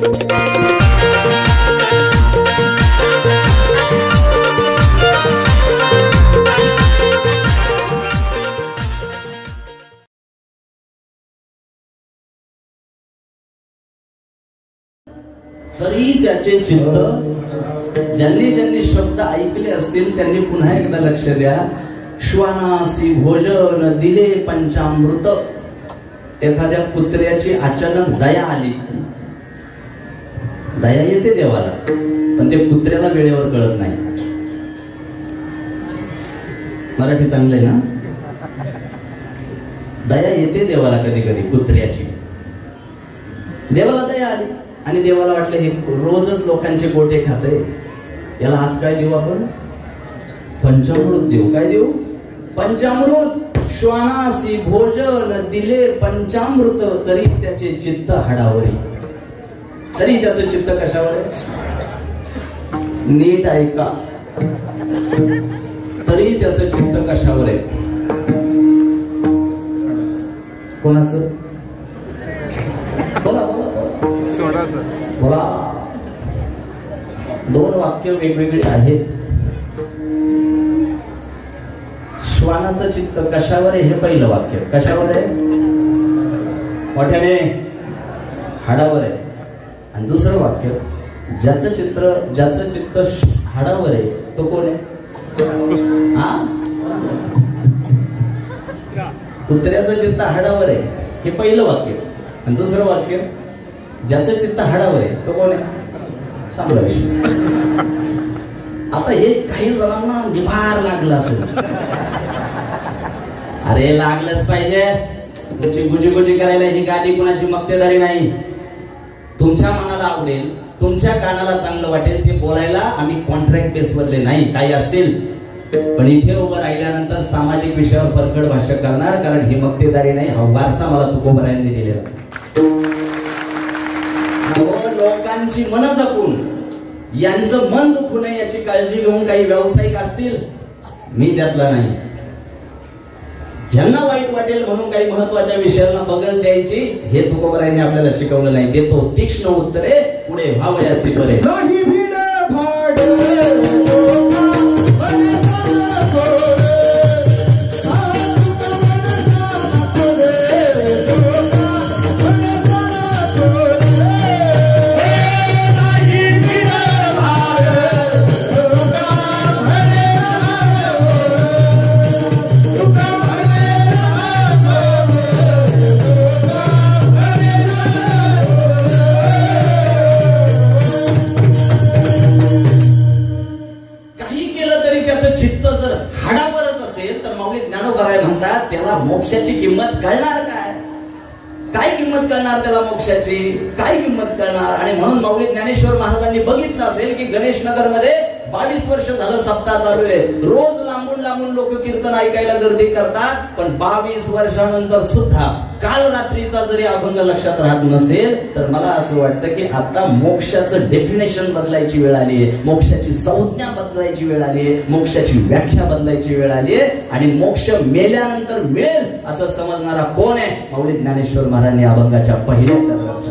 तरी त्याचे चित्त ज्यांनी ज्यांनी शब्द ऐकले असतील त्यांनी पुन्हा एकदा लक्ष द्या. श्वानासी भोजन दिले पंचामृत. एखाद्या कुत्र्याची अचानक दया आली, दया येते देवाला, पण ते कुत्र्याला वेळेवर कळत नाही. मराठी चांगलं आहे ना? दया येते देवाला कधी कधी कुत्र्याची. देवाला दया आली आणि देवाला वाटलं हे रोजच लोकांचे गोटे खाते, याला आज काय देऊ आपण? पंचामृत देऊ. काय देऊ? पंचामृत. श्वानासी भोजन दिले पंचामृत. तरी त्याचे चित्त हाडावरी. तरी त्याचं चित्त कशावर आहे? नीट ऐका. तरी त्याचं चित्त कशावर आहे? कोणाचं? बोला बोला बोला. दोन वाक्य वेगवेगळी आहेत. श्वानाचं चित्त कशावर आहे हे पहिलं वाक्य. कशावर आहे? मोठ्याने हाडावर आहे. आणि दुसरं वाक्य, ज्याचं चित्त हाडावर आहे तो कोण आहे? कुत्र्याचं चित्त हाडावर आहे हे पहिलं वाक्य. आणि दुसरं वाक्य, ज्याचं चित्त हाडावर आहे तो कोण आहे? चांगला विषय. आता हे काही जणांना निभार लागलं असेल. अरे लागलंच पाहिजे. तुमची गुजी करायला ही गादी कुणाची मक्तेदारी नाही. तुमच्या मनाला आवडेल, तुमच्या कानाला चांगलं वाटेल ते बोलायला आम्ही कॉन्ट्रॅक्ट बेसवरले नाही. काही असतील, पण इथे उभं राहिल्यानंतर सामाजिक विषयावर परखड भाष्य करणार, कारण ही मक्तेदारी नाही. हा वारसा मला तुकोबरायांनी दिलेला. लोकांची मन जपून, यांचं मन दुखू नये याची काळजी घेऊन काही व्यावसायिक असतील, मी त्यातला नाही. ज्यांना वाईट वाटेल म्हणून काही महत्वाच्या विषयांना बगल द्यायची हे तुकोबरायांनी आपल्याला शिकवलं नाही. देतो तीक्ष्ण उत्तरे, पुढे व्हावयासी बरे. त्याला मोक्षाची किंमत कळणार काय? काय किंमत कळणार त्याला मोक्षाची? काय किंमत कळणार? आणि म्हणून माऊली ज्ञानेश्वर महाराजांनी बघितलं असेल की गणेश नगर मध्ये 22 वर्ष झालं सप्ताह चालू आहे. रोज लांबून लांबून लोक कीर्तन ऐकायला गर्दी करतात. पण 22 वर्षानंतर सुद्धा काल रात्रीचा जरी अभंग लक्षात राहत नसेल तर मला असं वाटतं की आता मोक्षाचं डेफिनेशन बदलायची वेळ आली आहे. मोक्षाची संज्ञा बदलायची वेळ आली आहे. मोक्षाची व्याख्या बदलायची वेळ आली आहे. आणि मोक्ष मेल्यानंतर मिळेल असं समजणारा कोण आहे? माऊली ज्ञानेश्वर महाराजांनी अभंगाच्या पहिल्या चरणात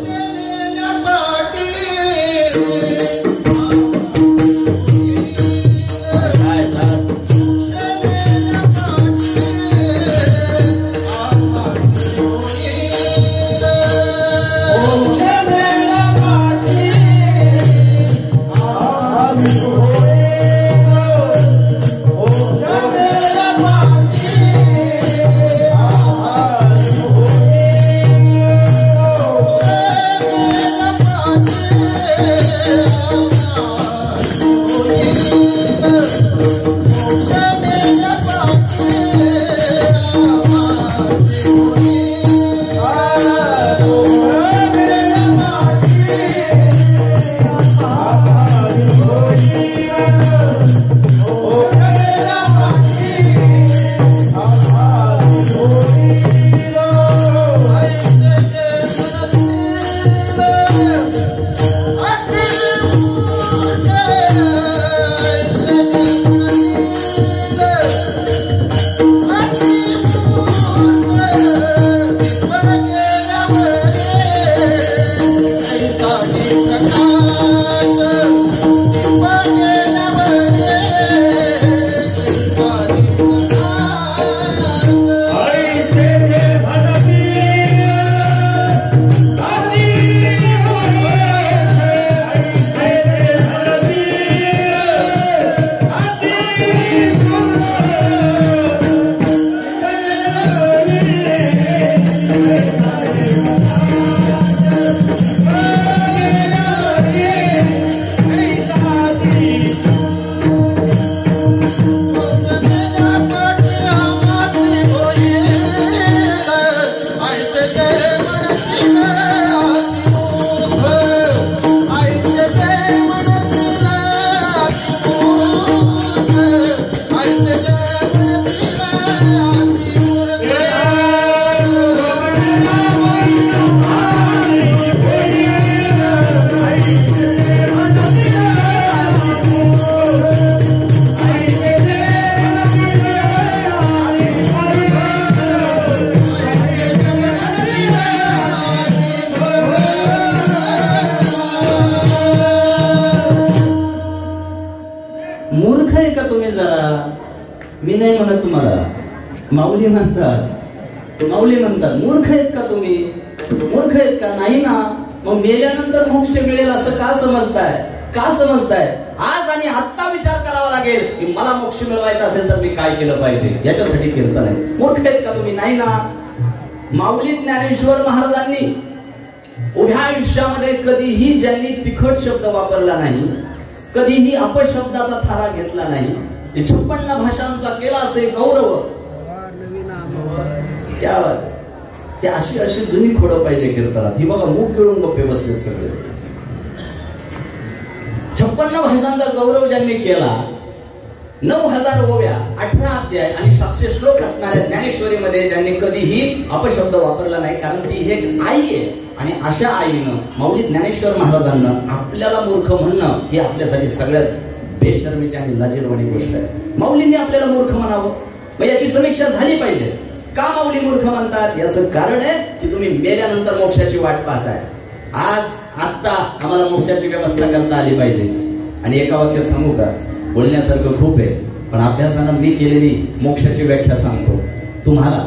Sorry. मी नाही म्हणत तुम्हाला, माऊली म्हणतात. माऊली म्हणतात मूर्ख आहेत का तुम्ही? मूर्ख आहेत का? नाही ना. मग मेल्यानंतर मोक्ष मिळेल असं का समजताय? का समजताय? आज आणि आत्ता विचार करावा लागेल की मला मोक्ष मिळवायचा असेल तर मी काय केलं पाहिजे. याच्यासाठी कीर्तन आहे. मूर्ख आहेत का तुम्ही? नाही ना. माऊली ज्ञानेश्वर महाराजांनी उभ्या आयुष्यामध्ये कधीही ज्यांनी तिखट शब्द वापरला नाही, कधीही अपशब्दाचा थारा घेतला नाही, 56 भाषांचा केला असे गौरव. क्या बात. ते अशी अशी जुनी खोडं पाहिजे कीर्तनात. ही बघा मुख गिळून गप्पे बसलेत सगळे. 56 भाषांचा गौरव ज्यांनी केला, 9000 ओव्या, 18 अध्याय आणि 700 श्लोक असणाऱ्या ज्ञानेश्वरीमध्ये ज्यांनी कधीही अपशब्द वापरला नाही, कारण ती एक आई आहे. आणि अशा आईनं, माऊली ज्ञानेश्वर महाराजांना आपल्याला मूर्ख म्हणणं ही आपल्यासाठी सगळ्यात बेशर्मीची आणि लाजिरवाणी गोष्ट आहे. माऊलींनी आपल्याला मूर्ख म्हणावं, मग याची समीक्षा झाली पाहिजे. का माऊली मूर्ख म्हणतात? याचं कारण आहे की तुम्ही मेल्यानंतर मोक्षाची वाट पाहताय. आज आत्ता आम्हाला मोक्षाची व्यवस्था करता आली पाहिजे. आणि एका वाक्यात सांगू का, बोलण्यासारखं खूप आहे, पण अभ्यासानं मी केलेली मोक्षाची व्याख्या सांगतो. तुम्हाला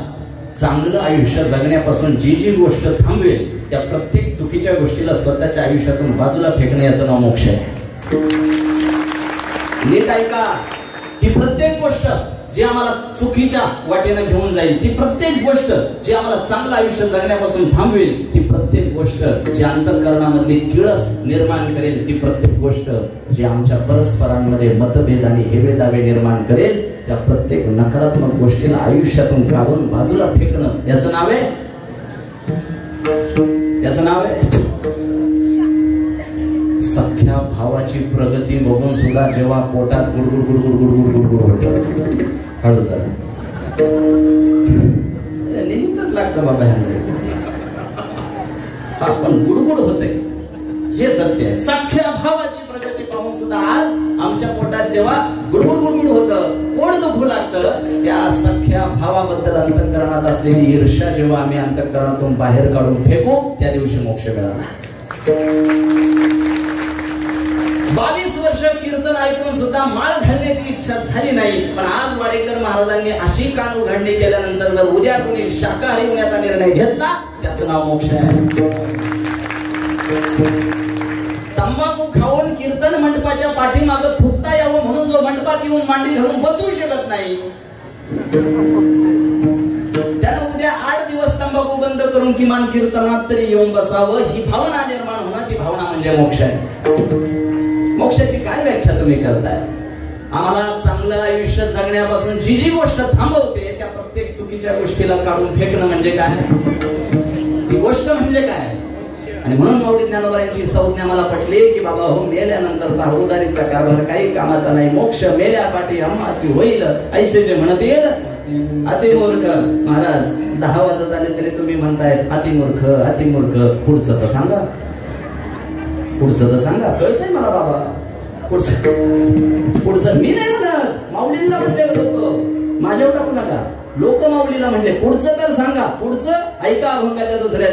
चांगलं आयुष्य जगण्यापासून जी जी गोष्ट थांबवेल त्या प्रत्येक चुकीच्या गोष्टीला स्वतःच्या आयुष्यातून बाजूला फेकणं, याचं नाव मोक्ष आहे. नीट ऐका. ती प्रत्येक गोष्ट जी आम्हाला चुकीच्या वाटेनं घेऊन जाईल, ती प्रत्येक गोष्ट जी आम्हाला चांगलं आयुष्य जगण्यापासून थांबवेल, ती प्रत्येक गोष्ट जी अंतःकरणामधली किळस निर्माण करेल, ती प्रत्येक गोष्ट जी आमच्या परस्परांमध्ये मतभेद आणि हेवेदावे निर्माण करेल, त्या प्रत्येक नकारात्मक गोष्टीला आयुष्यातून काढून बाजूला फेकणं, याचं नाव आहे, याचं नाव आहे सख्या भावाची प्रगती बघून सुद्धा जेव्हा पोटात गुडगुड गुडगुड गुडगुड गुडगुड होतं. हळू जरा निमित्तच लागतं बाबा ह्याला. हा पण गुडगुड होते हे सत्य आहे. सख्या भावाची प्रगती पाहून सुद्धा आज आमच्या पोटात जेव्हा गुडगुड गुडगुड होतं, पोट दुखू लागतं, त्या सख्या भावाबद्दल अंतःकरणात असलेली ईर्ष्या जेव्हा आम्ही अंतःकरणातून बाहेर काढून फेकू, त्या दिवशी मोक्ष मिळाला. 22 वर्ष कीर्तन ऐकून सुद्धा माळ घालण्याची इच्छा झाली नाही. पण आज वाडेकर महाराजांनी अशी कान उघडणी केल्यानंतर जर उद्या कोणी शाकाहारी होण्याचा निर्णय घेतला, त्याचं नाव मोक्ष आहे. तंबाखू खाऊन कीर्तन मंडपाच्या पाठीमागं थुकता यावं म्हणून जो मंडपात येऊन मांडी घालून बसू शकत नाही, त्यानं उद्या 8 दिवस तंबाखू बंद करून किमान कीर्तनात तरी येऊन बसावं. ही भावना निर्माण होणं, ती भावना म्हणजे मोक्ष आहे. मोक्षाची काय व्याख्या तुम्ही करताय? आम्हाला चांगलं आयुष्य जगण्यापासून जी जी गोष्ट थांबवते, त्या प्रत्येक चुकीच्या गोष्टीला काढून फेकणं म्हणजे काय? ती गोष्ट म्हणजे काय? आणि म्हणून माऊली ज्ञानोबांची संज्ञा मला पटली की बाबा हो, मेल्यानंतरचा उदारीचा कारभार काही कामाचा नाही. मोक्ष मेल्या पाठी अम्मासी होईल, ऐसे जे म्हणतील अतिमूर्ख. महाराज 10 वाजत आले तरी तुम्ही म्हणताय अतिमूर्ख अतिमूर्ख. पुढचं तर सांगा, पुढचं तर सांगा. कळतंय मला बाबा. पुढचं मी नाही म्हणत, माऊलींना म्हणले लोक, माझ्यावर टाकू नका. लोक माऊलीला म्हणले पुढचं तर सांगा. पुढचं ऐका अभंगाच्या दुसऱ्या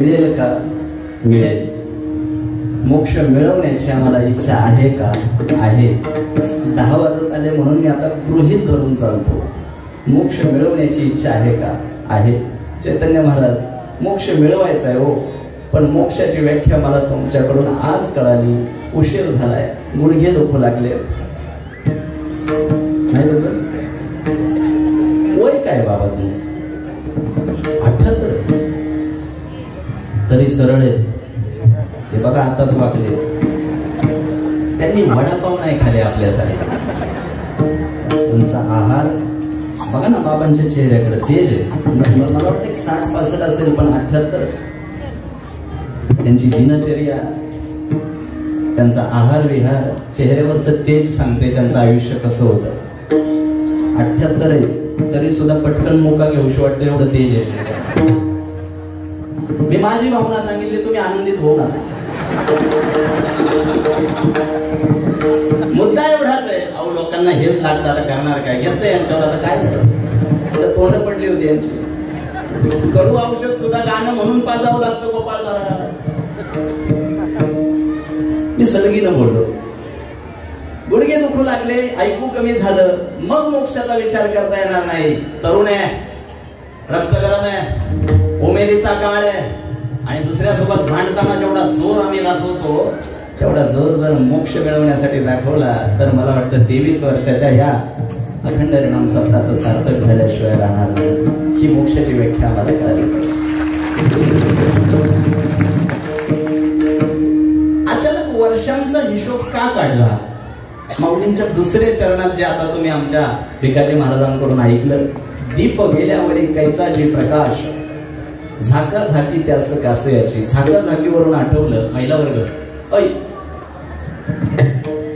मिळेल का? मिळेल. मोक्ष मिळवण्याची आम्हाला इच्छा आहे का? आहे. 10 वाजत आले म्हणून मी आता गृहीत धरून चालतो. मोक्ष मिळवण्याची इच्छा आहे का? आहे. चैतन्य महाराज, मोक्ष मिळवायचा आहे हो, पण मोक्षाची व्याख्या मला तुमच्याकडून आज कळाली. उशीर झालाय, गुडघे दुखू लागले. नाही दुखत? वय काय बाबा तुमचं? 78. तरी सरळ आहेत. हे बघा आताच वाकले. त्यांनी वडापाव नाही खाले आपल्यासाठी. तुमचा आहार बघा ना, बाबांच्या चेहऱ्याकडे तेज आहे. मला वाटतं 60-65 असेल, पण 78. त्यांची दिनचर्या, त्यांचा आहार विहार, चेहऱ्यावरचं तेज सांगते त्यांचं आयुष्य कसं होतं. 78 आहे तरी सुद्धा पटकन मोका घेऊशी वाटतं, एवढं तेज आहे. मी माझी भावना सांगितली, तुम्ही आनंदित होऊ नका. मुद्दा एवढाच आहे. अहो लोकांना हेच लागतं, आता करणार काय? घेतलं यांच्यावर, आता काय होतं? तोंड पडली होती यांची. कडू औषध सुद्धा गाणं म्हणून पाजावं लागतं गोपाळ महाराज. मी सलगीनं बोललो. गुडघे दुखू लागले, ऐकू कमी झालं, मग मोक्षाचा विचार करता येणार नाही. तरुण आहे, रक्त गरम आहे, उमेदीचा काळ आहे, आणि दुसऱ्यासोबत भांडताना जेवढा जोर आम्ही दाखवतो तेवढा जोर जर मोक्ष मिळवण्यासाठी दाखवला तर मला वाटतं 23 वर्षाच्या या अखंड रिणाम सप्ताहाचं सार्थक झाल्याशिवाय राहणार नाही. ही मोक्षाची व्याख्या आम्हाला कळाली. अचानक वर्षांचा हिशोब का काढला? माऊलींच्या दुसऱ्या चरणात जे आता तुम्ही आमच्या भिकाजी महाराजांकडून ऐकलं, दीप गेल्यावरी कैचाची प्रकाश, झाका झाकी त्यास कासयाची. झाका झाकीवरून आठवलं महिला वर्ग. ऐ,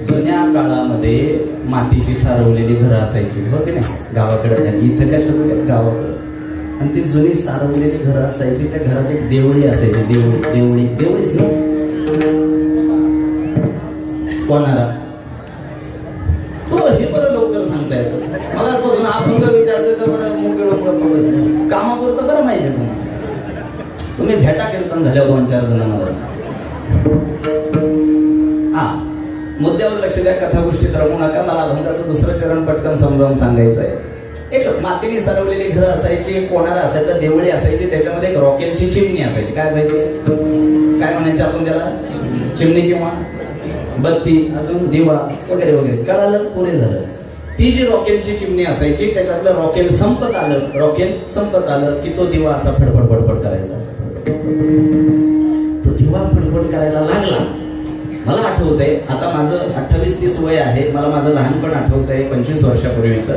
जुन्या काळामध्ये मातीची सारवलेली घरं असायची हो की नाही गावाकडे. इथं कशाचं काय गावाकडे. आणि ती जुनी सारवलेली घरं असायची, त्या घरात एक देवळी असायची. देवळीच ना कोणाला तो हे बरं लवकर सांगता येतं. मलाचपासून आपण विचारतोय तर बरं मोकळं कामापुरतं बरं माहिती आहे तुम्हाला. तुम्ही भेटा कीर्तन झाल्यावर 2-4 जणांना. हा, मुद्द्यावर लक्ष द्या, कथा गोष्टीत रमू नका. मला अभंगाचं दुसरं चरण पटकन समजावून सांगायचं आहे. एक मातीने सारवलेली घरं असायची, एक कोणाला असायचा, देवळी असायची, त्याच्यामध्ये एक रॉकेलची चिमणी असायची. काय असायची? काय म्हणायचं आपण त्याला? चिमणी किंवा बत्ती, अजून दिवा वगैरे वगैरे. कळालं? पुरे झालं. ती जी रॉकेलची चिमणी असायची त्याच्यातलं रॉकेल संपत आलं की तो दिवा असा फडफड फडफड करायचा. तो दिवा फडफड करायला लागला. मला आठवतंय, आता माझं 28-30 वय आहे, मला माझं लहानपण आठवतंय. 25 वर्षापूर्वीचं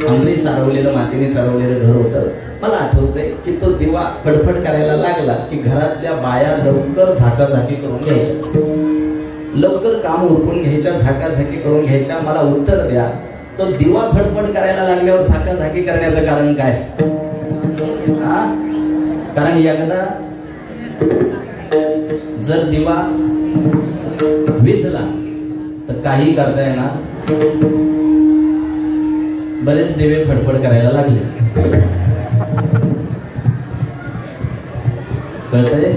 आमचंही सारवलेलं, मातीने सारवलेलं घर होतं. मला आठवतंय की तो दिवा फडफड करायला लागला की घरातल्या बाया लवकर झाकाझाकी करून घ्यायच्या, लवकर काम उरकून घ्यायच्या, झाकाझाकी करून घ्यायच्या. मला उत्तर द्या, तो दिवा फडफड करायला लागल्यावर झाकाझाकी करण्याचं कारण काय? कारण एकदा जर दिवा विझला तर काही करता येणार. बरेच दिवे फडफड करायला लागले. कळतंय?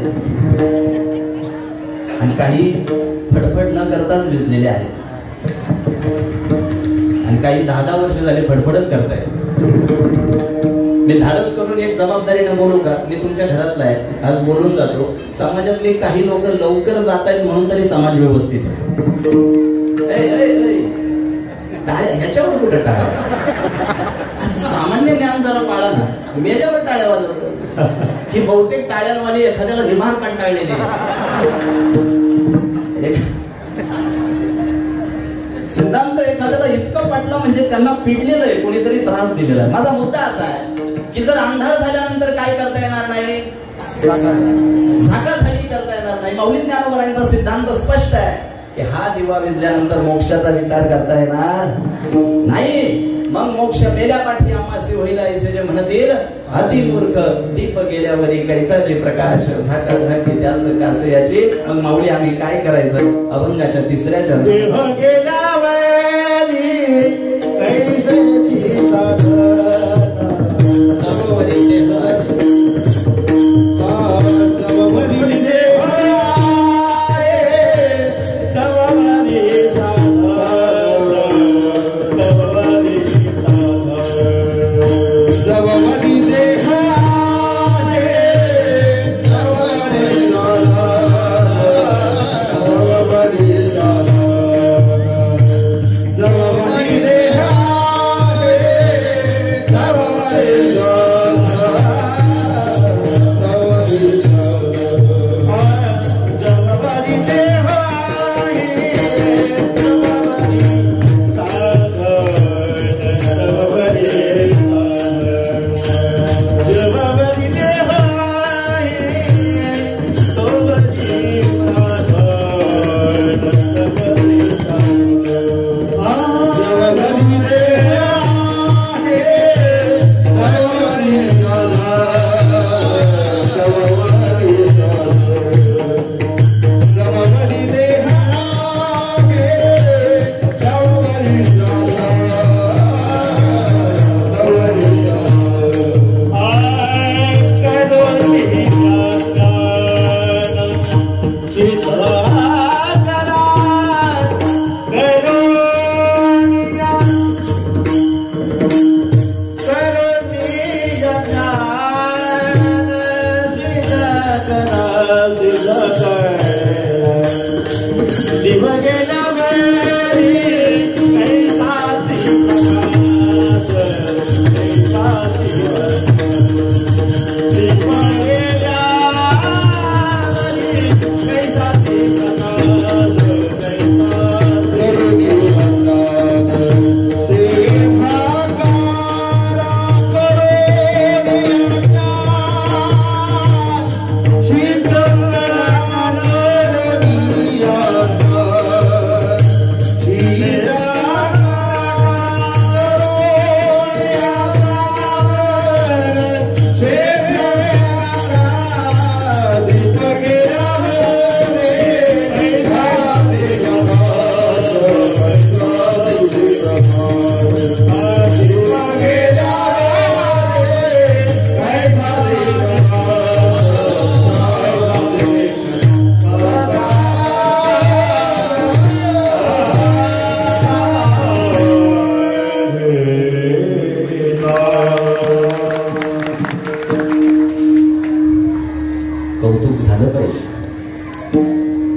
आणि काही फडफड न करताच विझलेले आहेत, आणि काही 10-10 वर्ष झाले फडफडच करतायत. मी धाडस करून एक जबाबदारीने बोलू का? मी तुमच्या घरातला आहे, आज बोलून जातो. समाजातले काही लोक लवकर जात आहेत म्हणून तरी समाज व्यवस्थित आहे. ह्याच्यावर कुठे टाळ्या? सामान्य ज्ञान जरा पाळा ना. मी याच्यावर टाळ्या वाजवतो की बहुतेक टाळ्यांवाली एखाद्याला निभार कंटाळलेली. सिद्धांत एखाद्याला इतकं पटला म्हणजे त्यांना पिडलेलं आहे, कोणीतरी त्रास दिलेला आहे. माझा मुद्दा असा आहे की जर अंधार झाल्यानंतर काय करता येणार नाही? झाकाझाकी करता येणार नाही. माऊली ज्ञानोबरांचा सिद्धांत स्पष्ट आहे की हा दिवा विझल्यानंतर मोक्षाचा विचार करता येणार नाही. मग मोक्ष मेल्या पाठी आम्हासी होईला ऐसे जे म्हणतील अतिमूर्ख. दीप गेल्यावरी कैचाचे प्रकाश, झाकाझाकी त्यास कासयाची. मग माऊली आम्ही काय करायचं? अभंगाच्या 3ऱ्या चरणात देह गेल्यावरी कैसाची साधना, सरोवरी देह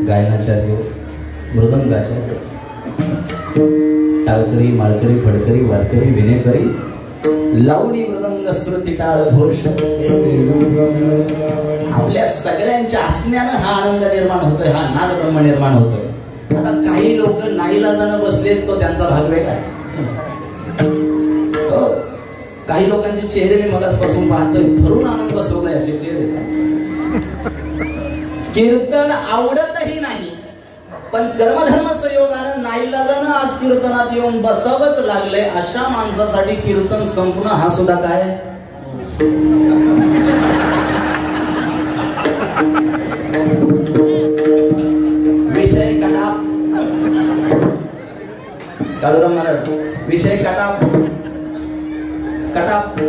गायनाचार्य, मृदंगाचार्य, टाळकरी, माळकरी, फडकरी, वारकरी, विनेकरी, लावणी, मृदंग, श्रुती, टाळ, घोष, आपल्या सगळ्यांच्या असण्यानं हा आनंद निर्माण होतोय, हा नादब्रह्म निर्माण होतोय. आता काही लोक नाईलाजानं बसलेत, तो त्यांचा भाग वेगळा आहे. काही लोकांचे चेहरे मी मगासपासून पाहतोय, ठरून आनंद बसवलाय असे चेहरे. कीर्तन आवडतही नाही, पण कर्मधर्म संयोगानं नाईलाजानं आज कीर्तनात येऊन बसावंच लागलंय. अशा माणसासाठी कीर्तन संपणं हा सुद्धा काय विषय कटाप. काळूराम महाराज, विषय कटाप कटाप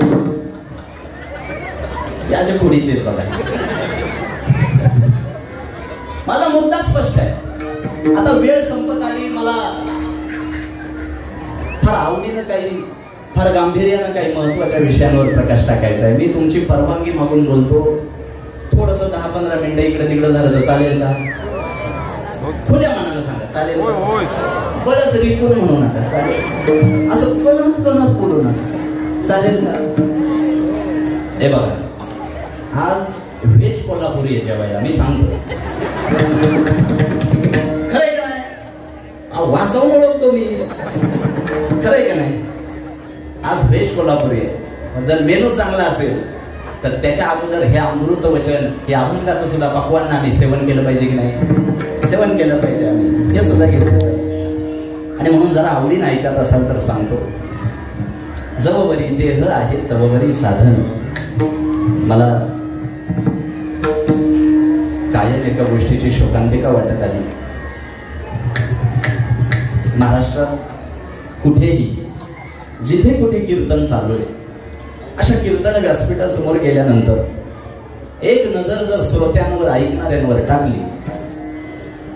याच्या पुढीचे बघा. माझा मुद्दा स्पष्ट आहे. आता वेळ संपत आली. मला फार आवडीनं काही, फार गांभीर्यानं काही महत्वाच्या विषयांवर प्रकाश टाकायचा आहे. मी तुमची परवानगी मागून बोलतो. थोडस 10-15 मिनिटं इकडे तिकडे झालं तर चालेल का? खुल्या मनानं सांगा, चालेल? बळच रिकून म्हणू नका, चालेल? असं कणत बोलू नका, चालेल का? हे बघा, आज व्हेज कोल्हापुरी आहे जेवायला. मी सांगतो खरंय का नाही? वाचवून ओळखतो मी, खरंय का नाही? आज व्हेज कोल्हापुरी आहे. जर मेनू चांगला असेल तर त्याच्या अगोदर हे अमृत वचन, हे अभंगाचं सुद्धा पक्वांना आम्ही सेवन केलं पाहिजे की नाही? सेवन केलं पाहिजे, आम्ही हे सुद्धा घेतलं पाहिजे. आणि म्हणून जरा आवडीनं ऐकत असाल तर सांगतो, जवबरी देह आहे तवबरी साधन. मला कायम एका गोष्टीची शोकांतिका वाटत आली. महाराष्ट्रात कुठेही, जिथे कुठे कीर्तन चालू आहे, अशा कीर्तन व्यासपीठासमोर गेल्यानंतर एक नजर जर श्रोत्यांवर, ऐकणाऱ्यांवर टाकली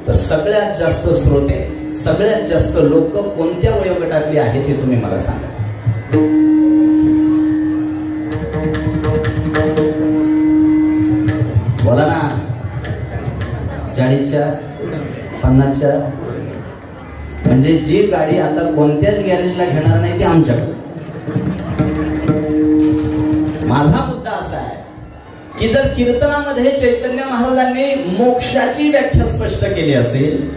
तर सगळ्यात जास्त श्रोते, सगळ्यात जास्त लोक कोणत्या वयोगटातली आहेत हे तुम्ही मला सांगा. बोला ना. 40च्या 50च्या, म्हणजे जी गाडी आता कोणत्याच गॅरेजला घेणार नाही ती आमच्याकडे. माझा मुद्दा असा आहे की जर कीर्तनामध्ये चैतन्य महाराजांनी मोक्षाची व्याख्या स्पष्ट केली असेल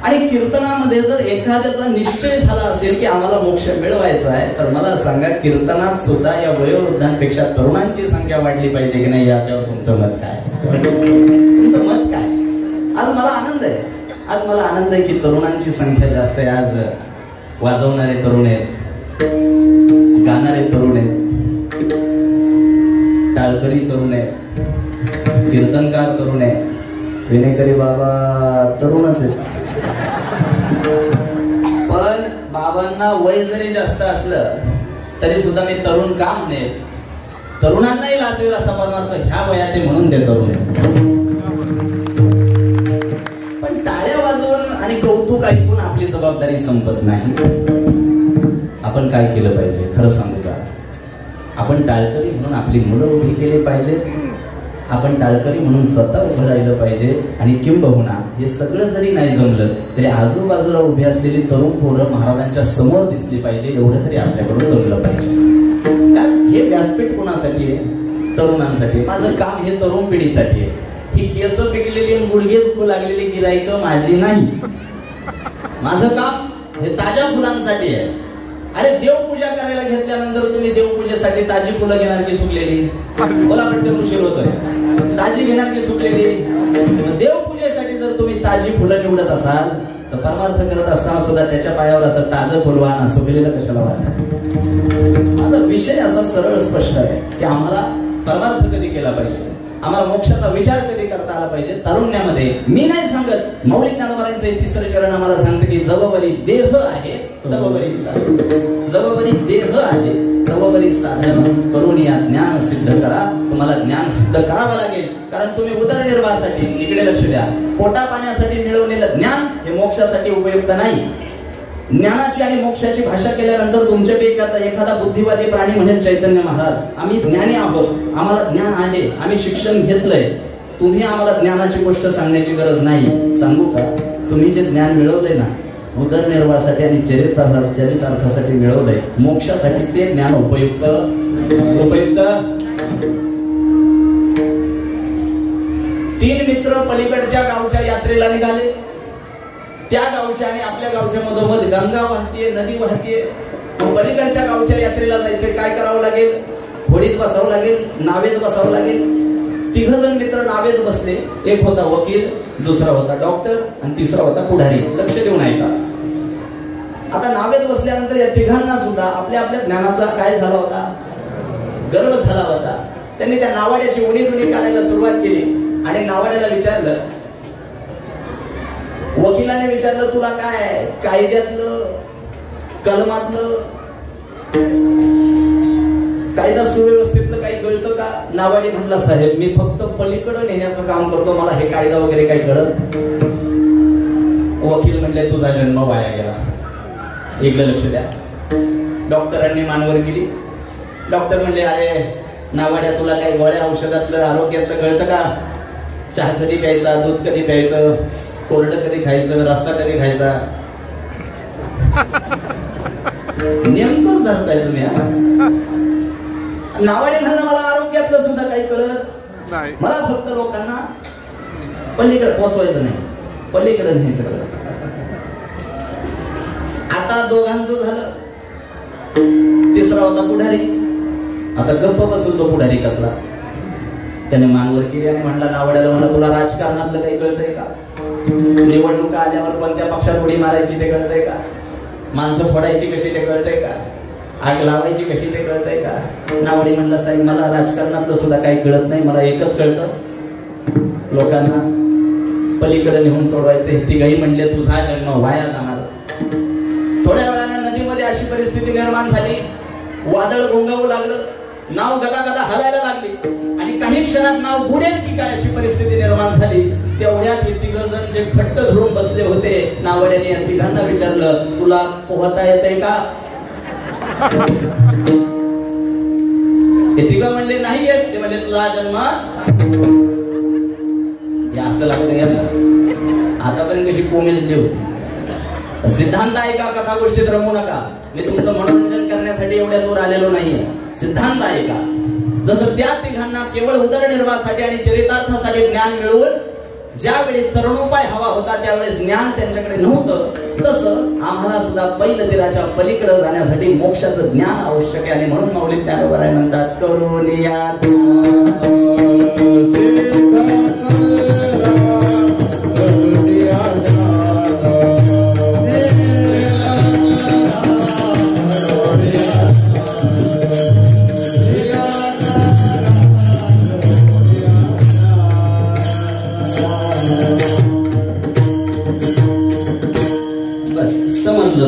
आणि कीर्तनामध्ये जर एखाद्याचा निश्चय झाला असेल की आम्हाला मोक्ष मिळवायचा आहे, तर मला सांगा, कीर्तनात सुद्धा या वयोवृद्धांपेक्षा तरुणांची संख्या वाढली पाहिजे की नाही? याच्यावर तुमचं मत काय? तुमचं मत काय? आज मला आनंद आहे, आज मला आनंद आहे की तरुणांची संख्या जास्त आहे. आज वाजवणारे तरुण आहेत, गाणारे तरुण आहेत, टाळकरी तरुण आहेत, कीर्तनकार तरुण आहेत, विनेकरी बाबा तरुणच आहेत. पण बाबांना वय जरी जास्त असलं तरी सुद्धा मी तरुण का म्हणेल? तरुणांनाही लाजवेल असा परमार्थ ह्या वयात आहे म्हणून ते तरुण आहेत. पण टाळ्या वाजवून आणि कौतुक ऐकून आपली जबाबदारी संपत नाही. आपण काय केलं पाहिजे खरं सांगू का? आपण टाळकरी म्हणून आपली मुलं उभी केली पाहिजे आपण टाळकरी म्हणून स्वतः उभं राहिलं पाहिजे. आणि किंबहुना हे सगळं जरी नाही जमलं तरी आजूबाजूला उभी असलेली तरुण पोरं महाराजांच्या समोर दिसली पाहिजे, एवढं तरी आपल्याकडून जमलं पाहिजे. कारण हे व्यासपीठ कोणासाठी आहे? तरुणांसाठी. माझं काम हे तरुण पिढीसाठी आहे. ही केस पिकलेली आणि गुडघे दुखू लागलेली गिराईकं माझी नाही. माझं काम हे ताज्या फुलांसाठी आहे. अरे देवपूजा करायला घेतल्यानंतर तुम्ही देवपूजेसाठी ताजी फुलं घेणार की सुकलेली? मला पटकन उशीर होतोय. ताजी घेणार की सुकलेली? देवपूजेसाठी जर तुम्ही ताजी फुलं निवडत असाल तर परमार्थ करत असताना सुद्धा त्याच्या पायावर असं ताजं फुल वाहन, सुकलेलं कशाला वाहन? माझा विषय असा सरळ स्पष्ट आहे की आम्हाला परमार्थ कधी केला पाहिजे, आम्हाला मोक्षाचा विचार कधी करता आला पाहिजे. तारुण्यामध्ये मी नाही सांगत, मौलिक ज्ञानोबारांचे तिसरे चरण आम्हाला सांगते की जवबरी देह आहे तवबरी साधन. जवबरी देह आहे तवबरी साधन करून या ज्ञान सिद्ध करा. तुम्हाला ज्ञान सिद्ध करावं लागेल. कारण तुम्ही उदरनिर्वाहासाठी, इकडे लक्ष द्या, पोटा पाण्यासाठी मिळवलेलं ज्ञान हे मोक्षासाठी उपयुक्त नाही. ज्ञानाची आणि मोक्षाची भाषा केल्यानंतर तुमच्यापैकी आता एखादा बुद्धिवादी प्राणी म्हणेल चैतन्य महाराज आम्ही ज्ञानी आहोत, आम्हाला ज्ञान आहे, आम्ही शिक्षण घेतलंय, तुम्ही आम्हाला ज्ञानाची गोष्ट सांगण्याची गरज नाही. सांगू का? तुम्ही जे ज्ञान मिळवलंय ना उदरनिर्वाहासाठी आणि चरितार्थासाठी मिळवलंय, मोक्षासाठी ते ज्ञान उपयुक्त. तीन मित्र पलीकडच्या गावच्या यात्रेला निघाले. त्या गावच्या आणि आपल्या गावच्या मधोमध गंगा वाहतीये, नदी वाहतीये. पलीकडच्या गावच्या यात्रेला जायचे, काय करावं लागेल? होडीत बसावं लागेल, नावेत बसावं लागेल. 3 जण मित्र नावेत बसले. एक होता वकील, दुसरा होता डॉक्टर आणि तिसरा होता पुढारी. लक्ष देऊन ऐका. आता नावेत बसल्यानंतर या तिघांना सुद्धा आपल्या आपल्या ज्ञानाचा काय झाला होता? गर्व झाला होता. त्यांनी त्या नावाड्याची उणी काढायला सुरुवात केली आणि नावाड्याला विचारलं, वकिलाने विचारलं तुला काय कायद्यातलं, कलमातलं, कायदा सुव्यवस्थेतलं काही कळतं का? नावाडी म्हणला साहेब मी फक्त पलीकडे नेण्याचं काम करतो, मला हे कायदा वगैरे काही कळत. वकील म्हणले तुझा जन्म वाया गेला. इकडे लक्ष द्या. डॉक्टरांनी मानवर केली. डॉक्टर म्हणले अरे नावाड्या तुला काही गोळ्या औषधातलं आरोग्यातलं कळतं का? चहा कधी प्यायचा, दूध कधी प्यायचं, कोरडं कधी खायचं, रस्सा कधी खायचा? नेमकंच धरताय तुम्ही. नावाडे म्हणलं मला आरोग्यातलं सुद्धा काही कळत नाही, मला फक्त लोकांना पलीकडे पोहोचवायचं नाही, पलीकडे न्यायचं कळत. आता दोघांचं झालं. तिसरा होता पुढारी. आता गप्प बसून तो पुढारी कसला? त्याने मानवर केली आणि म्हणला नावाड्याला, म्हणला तुला राजकारणातलं काही कळतंय का? निवडणुका आल्यावर कोणत्या पक्षात उडी मारायची ते कळतंय का? माणसं फोडायची कशी ते कळतंय का? आग लावायची कशी ते कळतंय का? नावाडी म्हणला साहेब मला राजकारणातलं सुद्धा काही कळत नाही, मला एकच कळतं, लोकांना पलीकडे नेऊन सोडवायचं. हे तिघही म्हणले तुझा जन्म वाया जाणार. थोड्या वेळाने नदीमध्ये अशी परिस्थिती निर्माण झाली, वादळ घोंगावू लागलं, नाव गदागदा हलायला लागली आणि काही क्षणात नाव बुडेल की काय अशी परिस्थिती निर्माण झाली. तेवढ्यात हे 3 जण जे घट्ट धरून बसले होते, नावड्याने या तिघांना विचारलं तुला पोहता येतंय का? हे 3 म्हणले नाही येत. ते म्हणले तुझा जन्म हे असं लागतं यांना. आतापर्यंत कशी कोमेजली होती. सिद्धांत ऐका, कथा गोष्टीत रमू नका. मी तुमचं मनोरंजन करण्यासाठी एवढ्या दूर आलेलो नाहीये. सिद्धांत ऐका. जसं त्या तिघांना केवळ उदरनिर्वाहासाठी आणि चरितार्थासाठी ज्ञान मिळवून ज्यावेळी तरुणोपाय हवा होता त्यावेळेस ज्ञान त्यांच्याकडे नव्हतं, तसं आम्हाला सुद्धा बैलतीराच्या पलीकडे जाण्यासाठी मोक्षाचं ज्ञान आवश्यक आहे. आणि म्हणून मौलिक ज्ञानोबा म्हणतात करून या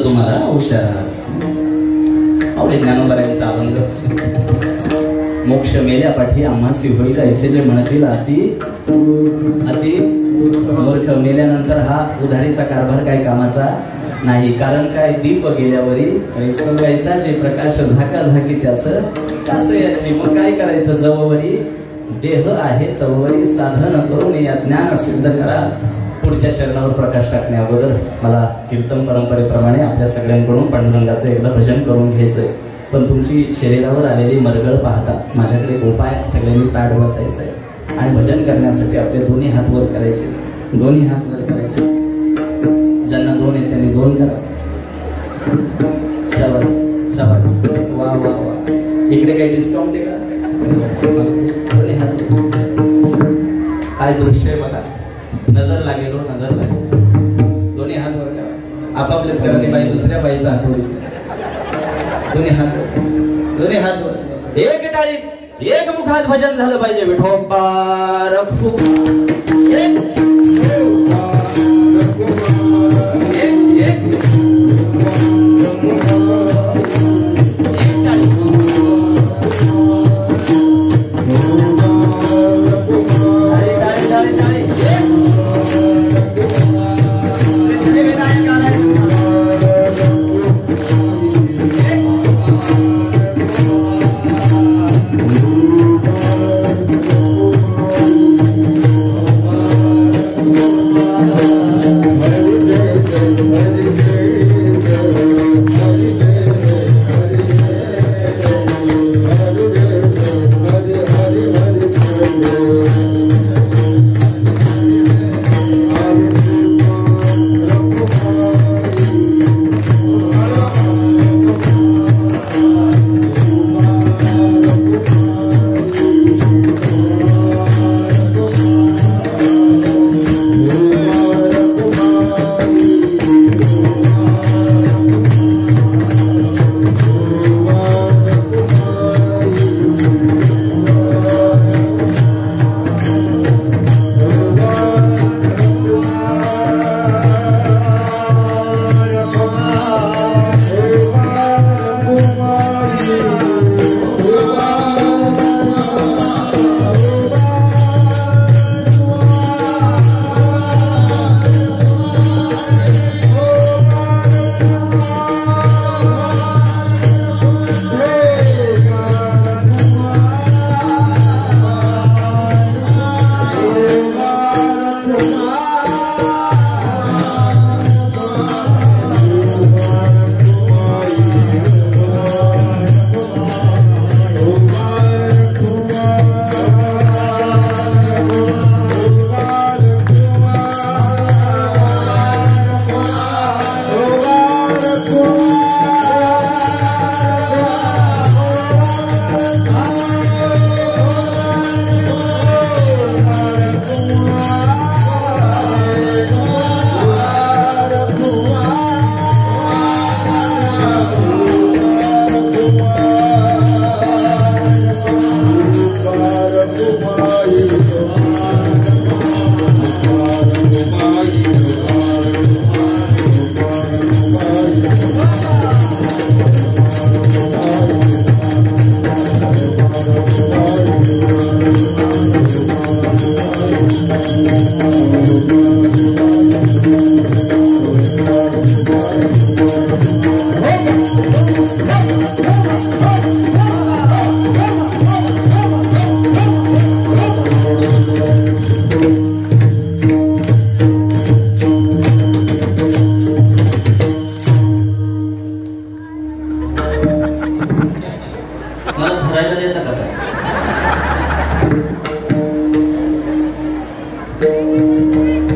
तुम्हाला हुशार ज्ञानोबरायांचा अभंग. मोक्ष मेल्या पाठी आम्हासी होईल ऐसे जे म्हणतील अति अति मूर्ख. मेल्यानंतर हा उधारीचा कारभार काय कामाचा नाही. कारण काय दीप गेल्यावरी कैसा जे प्रकाश झाका झाकी त्यास कास याची. मग काय करायचं जवळवरी देह आहे तवरी साधन करून या ज्ञान सिद्ध करा. पुढच्या चरणावर प्रकाश टाकण्या अगोदर मला कीर्तन परंपरेप्रमाणे आपल्या सगळ्यांकडून पांडुरंगाचं एकदा भजन करून घ्यायचंय. पण तुमची शरीरावर आलेली मरगळ पाहता माझ्याकडे एक उपाय, सगळ्यांनी ताट बसायचं आहे आणि भजन करण्यासाठी आपले दोन्ही हात वर करायचे. दोन्ही हात वर करायचे. ज्यांना दोन आहेत त्यांनी दोन करा. शाबास शाबास, वा वा वा. इकडे काही डिस्काउंट आहे का? दोन्ही हात. काय दृश्य आहे बघा. नजर लागेल, नजर लागेल. दोन्ही हात वर करा. आपापलेच करा. बाई दुसऱ्या बाईचा हात वर. दोन्ही हात, दोन्ही हात वर. एक टाळी, एक मुखात भजन झालं पाहिजे. विठोबा रखू.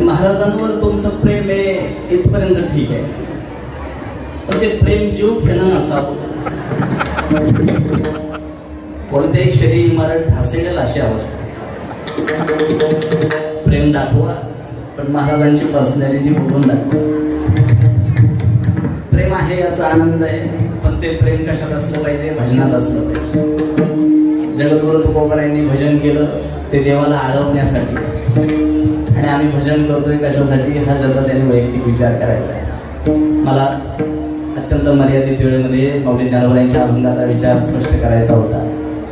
महाराजांवर तुमचं प्रेम आहे इथपर्यंत ठीक आहे, पण ते प्रेम जीव घेणं नसावं. कोणते एक शरीर इमारत ढासळेल अशी अवस्था. प्रेम दाखवा, पण महाराजांची पर्सनॅलिटी बघून दाखवा. प्रेम आहे याचा आनंद आहे, पण ते प्रेम कशात असलं पाहिजे? भजनात असलं पाहिजे. जगद्गुरु तुकोबारायांनी भजन केलं ते देवाला आळवण्यासाठी, आणि आम्ही भजन करतोय कशासाठी? हा ज्याचा त्याने वैयक्तिक विचार करायचा आहे. मला अत्यंत मर्यादित वेळेमध्ये माऊली ज्ञानोबांच्या अभंगाचा विचार स्पष्ट करायचा होता,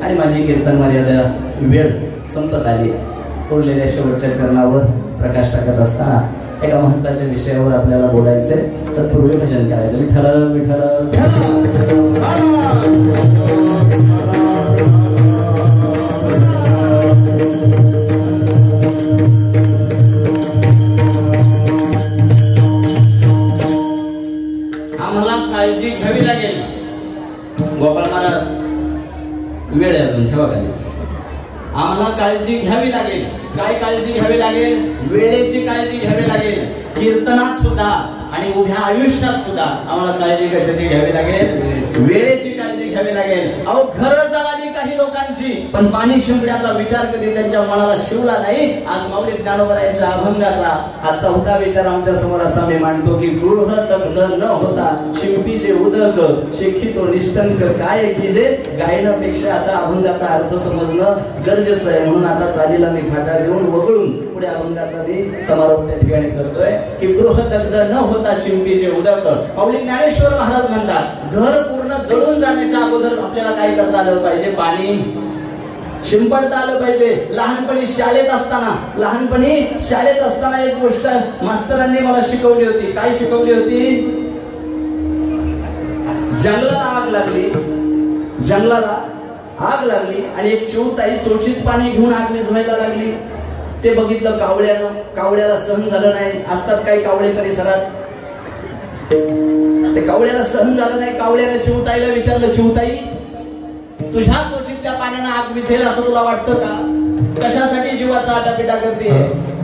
आणि माझी कीर्तन मर्यादा वेळ संपत आली. उरलेल्या शेवटच्या चरणावर प्रकाश टाकत असताना एका महत्त्वाच्या विषयावर आपल्याला बोलायचंय. तत्पूर्वी भजन करायचं. विठ्ठल विठ्ठल काळजी घ्यावी लागेल. काय काळजी घ्यावी लागेल? वेळेची काळजी घ्यावी लागेल. कीर्तनात सुद्धा आणि उभ्या आयुष्यात सुद्धा आम्हाला काळजी कशाची घ्यावी लागेल? वेळेची काळजी घ्यावी लागेल. अहो घरं जळाली काही लोकांची, पण पाणी शिंपण्याचा विचार कधी त्यांच्या मनाला शिवला नाही. आज माऊली ज्ञानोबरायांच्या अभंगाचा हा चौथा विचार आमच्या समोर असा मी मांडतो की गृह दग्ध न होता शिंपीचे उदक शेखितो निष्ठंक काय कीजे. गायनापेक्षा आता अभंगाचा अर्थ समजणं गरजेचं आहे. म्हणून आता चालीला मी फाटा देऊन वगळून पुढे अभंगाचा मी समारोप त्या ठिकाणी करतोय की गृह दग्ध न होता शिंपीचे उदक. माऊली ज्ञानेश्वर महाराज म्हणतात घर पूर्ण जळून जाण्याच्या अगोदर आपल्याला काय करता आलं पाहिजे? पाणी शिंपडता आलं पाहिजे. लहानपणी शाळेत असताना एक गोष्ट मास्तरांनी मला शिकवली होती. काय शिकवली होती? जंगलाला आग लागली आणि एक चिवताई चोचीत पाणी घेऊन आग विझवायला लागली. ते बघितलं कावळ्याला सहन झालं नाही. असतात काही कावळे परिसरात, ते कावळ्याला सहन झालं नाही. कावळ्याने चिवताईला विचारलं, चिवताई तुझ्या चोचीतल्या पाण्यानं आग विझेल असं तुला वाटतं का? कशासाठी जीवाचा आटापिटा करते?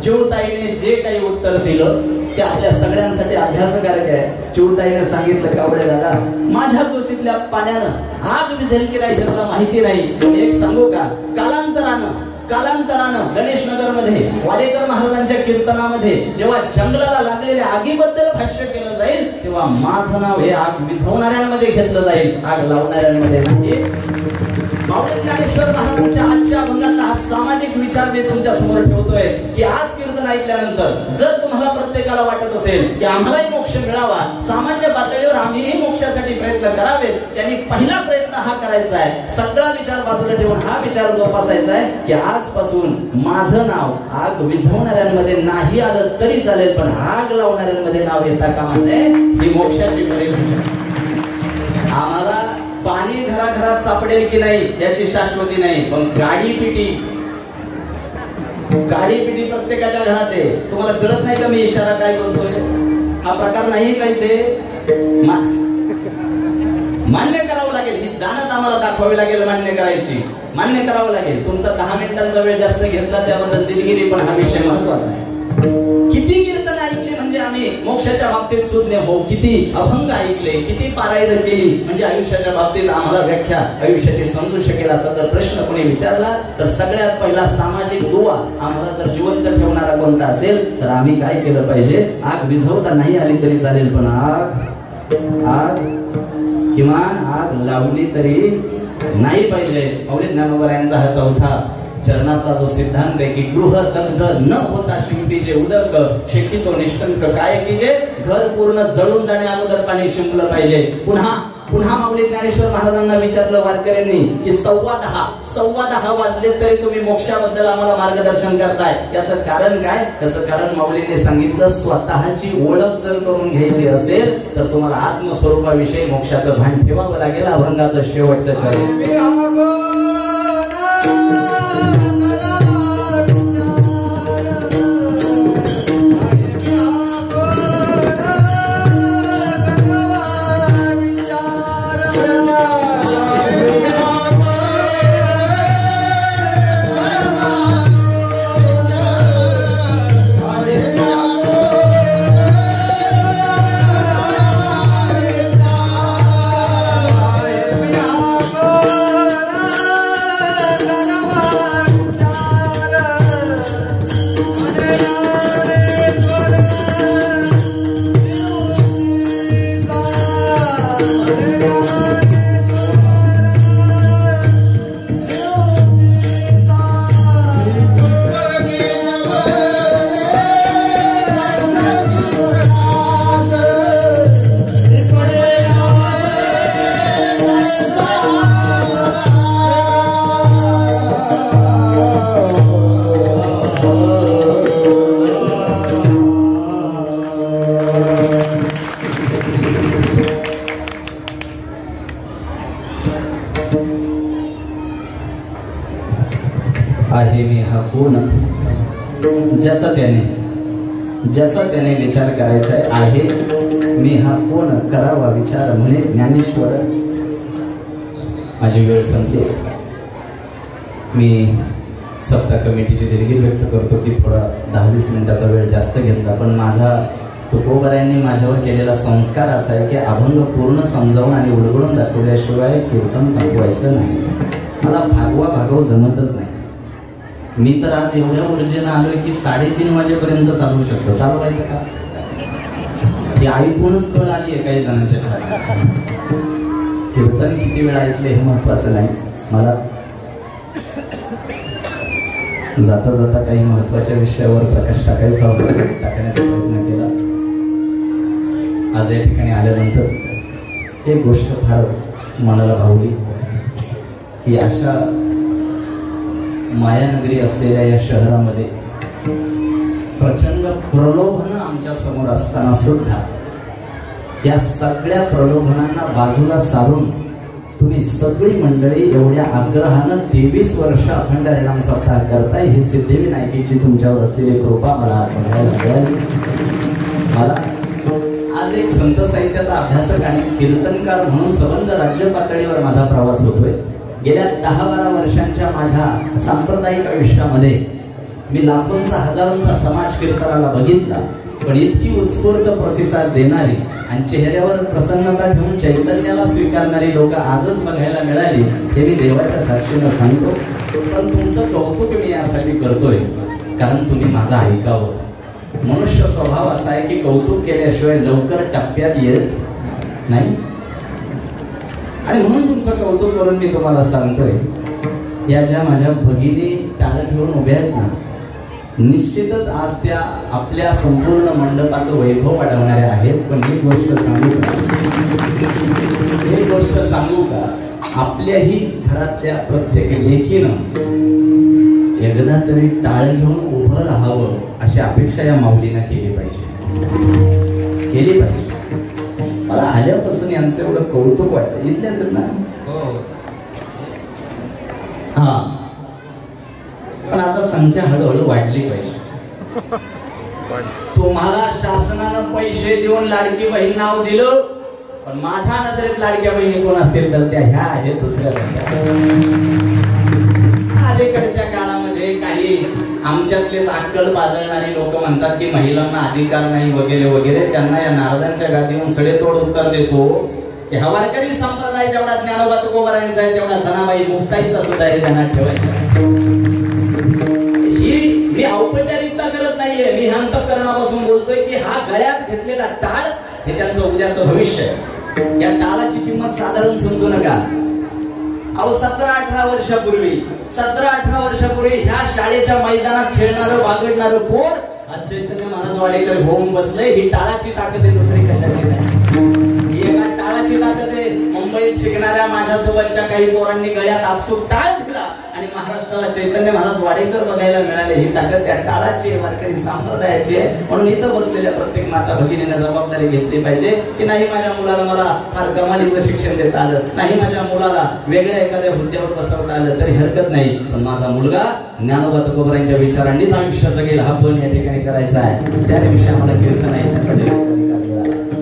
चिवताईने जे काही उत्तर दिलं ते आपल्या सगळ्यांसाठी अभ्यासकारक आहे. चिवताईने सांगितलं, कावळ्याला माझ्या चोचीतल्या पाण्यानं आग विझेल की नाही हे मला माहिती नाही. एक सांगू का? कालांतरानं गणेश नगर मध्ये वाडेकर महाराजांच्या कीर्तनामध्ये जेव्हा जंगलाला लागलेल्या आगीबद्दल भाष्य केलं जाईल तेव्हा माझं नाव हे आग विझवणाऱ्यांमध्ये घेतलं जाईल, आग लावणाऱ्यांमध्ये नाही. माऊली ज्ञानेश्वर महाराजांच्या आजच्या अभंगातला हा सामाजिक विचार मी तुमच्या समोर ठेवतोय की आज कीर्तन ऐकल्यानंतर जर तुम्हाला प्रत्येकाला वाटत असेल की आम्हालाही मोक्ष मिळावा, सामान्य पातळीवर आम्हीही मोक्षासाठी प्रयत्न करावे, त्यांनी पहिला प्रयत्न हा करायचा आहे. सगळा विचार बाजूला ठेवून हा विचार जोपासायचा आहे की आजपासून माझं नाव आग विझवणाऱ्यांमध्ये नाही आलं तरी चालेल, पण आग लावणाऱ्यांमध्ये नाव येता कामा नये. ही मोक्षाची परिभाषा. आम्हाला पाणी घराघरात सापडेल की नाही याची शाश्वती नाही, पण गाडी पिटी प्रत्येकाच्या घरात आहे. तुम्हाला कळत नाही का मी इशारा काय बोलतोय? हा प्रकार नाही काही, ते मान्य करावं लागेल. ही दानत आम्हाला दाखवावी लागेल. मान्य करावं लागेल. तुमचा 10 मिनिटांचा वेळ जास्त घेतला त्याबद्दल दिलगिरी, पण हा विषय महत्वाचा आहे. किती कीर्तन ऐकले म्हणजे आम्ही मोक्षाच्या बाबतीत सुज्ञ हो, किती अभंग ऐकले, किती पारायण केली म्हणजे आयुष्याच्या बाबतीत आम्हाला व्याख्या आयुष्याची समजू शकेल असा जर प्रश्न कोणी विचारला तर सगळ्यात पहिला सामाजिक दुवा आम्हाला जर जिवंत ठेवणारा कोणता असेल तर आम्ही काय केलं पाहिजे? आग विझवता नाही आली तरी चालेल, पण आग किमान आग लावली तरी नाही पाहिजे. माऊली ज्ञानोबरायांचा हा चौथा चरणाचा जो सिद्धांत आहे की गृह दग्ध न होता शिंपीचे उदक शेखितो निष्ठंक काय कीजे. घर पूर्ण जळून जाण्या अगोदर पाणी शिंपलं पाहिजे. पुन्हा माऊली ज्ञानेश्वर महाराजांना विचारलं वारकऱ्यांनी की 10:15 वाजले तरी तुम्ही मोक्षाबद्दल आम्हाला मार्गदर्शन करताय, याचं कारण काय? त्याचं कारण माऊलीने सांगितलं, स्वतःची ओळख जर करून घ्यायची असेल तर तुम्हाला आत्मस्वरूपाविषयी मोक्षाचं भान ठेवावं लागेल. अभंगाचं शेवटचं चरण. आहे मी हा कोण, ज्याचा त्याने विचार करायचा आहे. मी हा कोण करावा विचार म्हणे ज्ञानेश्वर. माझी वेळ संपली. मी सप्ताह कमिटीची दिलगिरी व्यक्त करतो की थोडा 10-20 मिनिटाचा वेळ जास्त घेतला, पण माझा तुकोबरायांनी माझ्यावर केलेला संस्कार असा आहे की अभंग पूर्ण समजावून आणि उलगडून दाखवल्याशिवाय कीर्तन संपवायचं नाही. मला भागव जमतच नाही. मी तर आज एवढ्या ऊर्जेनं आलोय की 3:30 वाजेपर्यंत चालू शकतो. चालवायचं का हे ऐकूनच कळ आली आहे काही जणांच्या छाती. कीर्तन किती वेळ ऐकले हे महत्वाचं नाही. मला जाता जाता काही महत्वाच्या विषयावर प्रकाश टाकण्याचा प्रयत्न केला. आज या ठिकाणी आल्यानंतर एक गोष्ट फार मनाला भावली की अशा मायानगरी असलेल्या या शहरामध्ये प्रचंड प्रलोभनं आमच्या समोर असताना सुद्धा या सगळ्या प्रलोभनांना बाजूला सारून तुम्ही सगळी मंडळी एवढ्या आग्रहानं 23 वर्ष अखंड हरिनाम सप्ताह करताय. ही सिद्धिविनायकीची तुमच्यावर असलेली कृपा मला बघायला मिळाली. मला आज एक संत साहित्याचा अभ्यासक आणि कीर्तनकार म्हणून संबंध राज्य पातळीवर माझा प्रवास होतोय. गेल्या 10-12 वर्षांच्या माझ्या सांप्रदायिक आयुष्यामध्ये मी लाखोंचा हजारोंचा समाज कीर्तनाला बघितला, पण इतकी उत्स्फूर्त प्रतिसाद देणारी आणि चेहऱ्यावर प्रसन्नता ठेवून चैतन्याला स्वीकारणारी लोक आजच बघायला मिळाली हे मी देवाच्या साक्षीनं सांगतो. पण तुमचं कौतुक मी यासाठी करतोय कारण तुम्ही माझं ऐकावं. मनुष्य स्वभाव असा आहे की कौतुक केल्याशिवाय लवकर टप्प्यात येत नाही आणि म्हणून तुमचं कौतुक करून मी तुम्हाला सांगतोय, या ज्या माझ्या भगिनी टाळ घेऊन उभ्या आहेत ना, निश्चितच आज त्या आपल्या संपूर्ण मंडपाचं वैभव वाढवणाऱ्या आहेत. पण एक गोष्ट सांगू का, आपल्याही घरातल्या प्रत्येक लेकीनं एकदा तरी टाळ घेऊन उभं राहावं अशी अपेक्षा या माऊलीनं केली पाहिजे. मला आल्यापासून यांचं एवढं कौतुक वाटतं. इथल्याच ना हा, पण आता संख्या हळूहळू वाढली पाहिजे. तुम्हाला शासनानं पैसे देऊन लाडकी बहीण नाव दिलं, पण माझ्या नजरेत लाडक्या बहिणी कोण असतील तर त्या ह्या आहेत दुसऱ्या. अलीकडच्या काळामध्ये काही आमच्यातलेच अक्कल पाजळणारी लोक म्हणतात की महिलांना अधिकार नाही वगैरे वगैरे. त्यांना या नारदांच्या गादीहून सडेतोड उत्तर देतो की हा वारकरी संप्रदाय जेवढा ज्ञानोबा तुकोबारायांचा आहे तेवढा जनाबाई मुक्ताईचा सुद्धा हे ध्यानात ठेवायचा. ही मी औपचारिकता करत नाहीये, मी अंतःकरणापासून बोलतोय की हा गळ्यात घेतलेला टाळ हे त्यांचं उद्याचं भविष्य आहे. या टाळाची किंमत साधारण समजू नका. अहो 17-18 वर्षापूर्वी ह्या शाळेच्या मैदानात खेळणारं वागडणारं पोर आज चैतन्य महाराज वाडेकर होऊन बसलंय. ही टाळाची ताकद आहे, दुसरी कशाची नाही. ही एका टाळाची ताकद आहे. मुंबईत शिकणाऱ्या माझ्यासोबतच्या काही पोरांनी गळ्यात आपसूक टाळ दिला आणि महाराष्ट्राला चैतन्य महाराज वाडेकर बघायला मिळाले. ही ताकद त्या टाळाची आहे, वारकरी संप्रदायाची आहे. म्हणून इथं बसलेल्या प्रत्येक माता भगिनीने जबाबदारी घेतली पाहिजे की नाही माझ्या मुलाला मला फार कमालीचं शिक्षण देता आलं, नाही माझ्या मुलाला वेगळ्या एखाद्या हुद्द्यावर बसवता आलं तरी हरकत नाही, पण माझा मुलगा ज्ञानोबा तुकोबारायांच्या विचारांनीच आयुष्य जगेल हा पण या ठिकाणी करायचा आहे. त्या दिवशी आम्हाला कीर्तन आहे.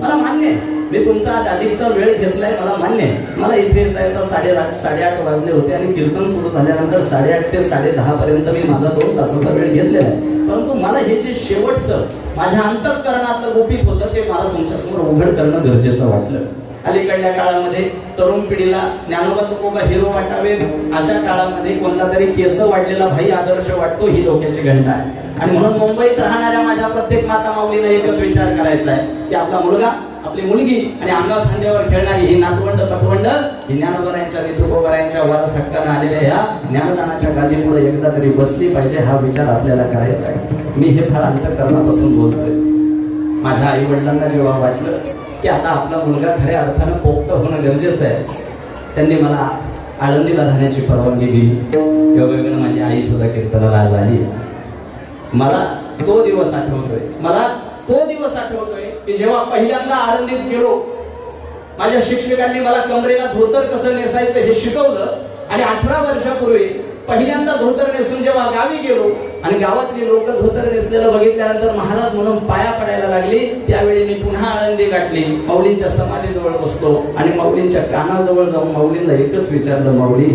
मला मान्य आहे, मी तुमचा आज अधिकचा वेळ घेतलाय, मला मान्य आहे. मला इथे येता 7:30-8:30 वाजले होते आणि कीर्तन सुरू झाल्यानंतर 8:30 ते 10:30 पर्यंत मी माझा 2 तासाचा वेळ घेतलेला आहे. परंतु मला हे जे शेवटचं माझ्या अंतःकरणातलं गुपित होतं ते मला तुमच्यासमोर उघड करणं गरजेचं वाटलं. अलीकडल्या काळामध्ये तरुण पिढीला ज्ञानोबा तुकोबा हिरो वाटावेत अशा काळामध्ये कोणता तरी केस वाढलेला भाई आदर्श वाटतो, ही डोक्याची घंटा आहे. आणि म्हणून मुंबईत राहणाऱ्या माझ्या प्रत्येक माता माऊलीने एकच विचार करायचा आहे की आपला मुलगा, आपली मुलगी आणि अंगा खांद्यावर खेळणारी ही नातवंड पटवंड ही ज्ञानोबारायांच्या तुकोबारायांच्या वारस हक्कानं आलेल्या या ज्ञानदानाच्या गादीमुळे एकदा तरी बसली पाहिजे, हा विचार आपल्याला करायचा आहे. मी हे फार अंतःकरणापासून बोलतोय. माझ्या आई वडिलांना जेव्हा वाटलं की आता आपला मुलगा खऱ्या अर्थानं पोक्त होणं गरजेचं आहे, त्यांनी मला आळंदीला राहण्याची परवानगी दिली. योगायोगानं माझी आई सुद्धा कीर्तनाला आज आली. मला तो दिवस आठवतोय की जेव्हा पहिल्यांदा आळंदीत गेलो, माझ्या शिक्षकांनी मला कमरेला धोतर कसं नेसायचं हे शिकवलं. आणि 18 वर्षापूर्वी पहिल्यांदा धोतर नेसून जेव्हा गावी गेलो आणि गावातली लोक धोतर नेसलेलं बघितल्यानंतर महाराज म्हणून पाया पडायला लागली. त्यावेळी मी पुन्हा आळंदी गाठली, माऊलींच्या समाधीजवळ बसलो आणि माऊलींच्या कानाजवळ जाऊन माऊलींना एकच विचारलं, माऊली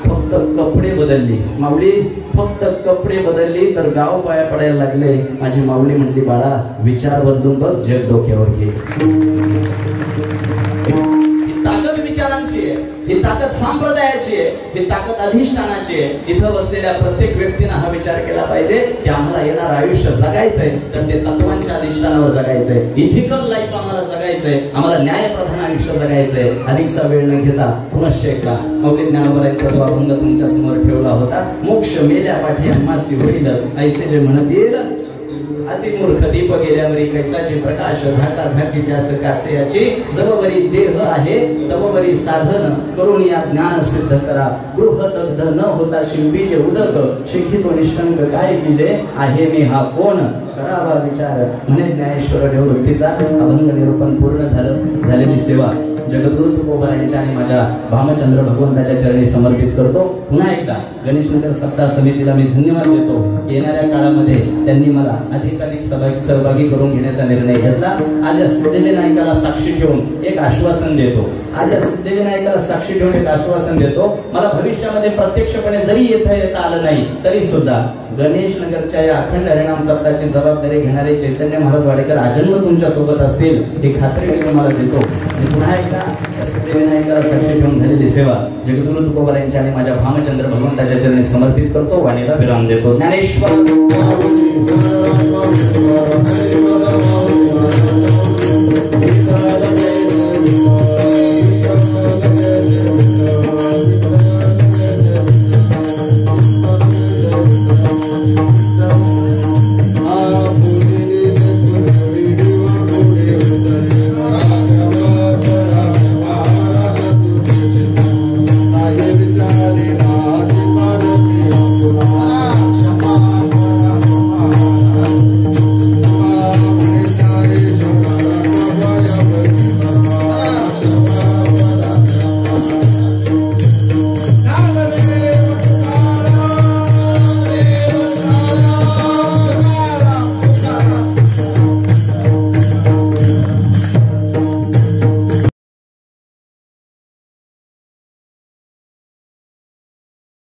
फक्त कपडे बदलली, माऊली फक्त कपडे बदलली तर गाव पाया पडायला लागले. माझी माऊली म्हणली, बाळा विचार बदलून बघ, जग डोक्यावर घे. ही ताकद विचारांची आहे, ही ताकद संप्रदायाची आहे, ही ताकद अधिष्ठानाची आहे. इथं बसलेल्या प्रत्येक व्यक्तीनं हा विचार केला पाहिजे की आम्हाला येणार आयुष्य जगायचंय तर ते तत्वांच्या अधिष्ठानावर जगायचंय, इथिकल लाईफ आम्हाला जगायचंय, आम्हाला न्यायप्रधान आयुष्य जगायचंय. अधिकचा वेळ न घेता पुनश्च एकदा माऊली ज्ञानोबांचा जो अभंग तुमच्या समोर ठेवला होता, मोक्ष मेल्या पाठी आम्हासी होईल ऐसे जे म्हणत येईल, अतिमूर्ख दीप गेल्यावरी कैसाची प्रकाश झाका झाकी त्यास कासे याची, जबवरी देह आहे तबवरी साधन करून या ज्ञान सिद्ध करा. गृह दग्ध न होता शिंपीचे उदक, शिक्षितो निष्कंक काय कीजे, आहे मी हा कोण करावा विचार. म्हणे ज्ञानेश्वर देवभक्तीचा अभंग निरूपण पूर्ण झालेली सेवा जगद्गुरु तुकोबा यांच्या आणि माझ्या भामचंद्र भगवंताच्या चरणी समर्पित करतो. पुन्हा एकदा गणेशनगर सप्ताह समितीला मी धन्यवाद देतो. येणाऱ्या काळामध्ये त्यांनी मला अधिकाधिक सहभागी करून घेण्याचा निर्णय घेतला. आज या सिद्धिविनायकाला साक्षी ठेवून एक आश्वासन देतो, आज या सिद्धिविनायकाला साक्षी ठेवून एक आश्वासन देतो, मला भविष्यामध्ये प्रत्यक्षपणे जरी येता आलं नाही तरी सुद्धा गणेशनगरच्या या अखंड हरिनाम सप्ताहाची जबाबदारी घेणारे चैतन्य महाराज वाडेकर आजन्म तुमच्या सोबत असतील ही खात्री मी तुम्हाला देतो. आणि पुन्हा एकदा सिद्धिविनायकाला साक्षी ठेवून झालेली सेवा जगद्गुरु तुकोबा यांच्या आणि माझ्या भामचंद्र भगवंताच्या चरणी समर्पित करतो. वाणीला विराम देतो. ज्ञानेश्वर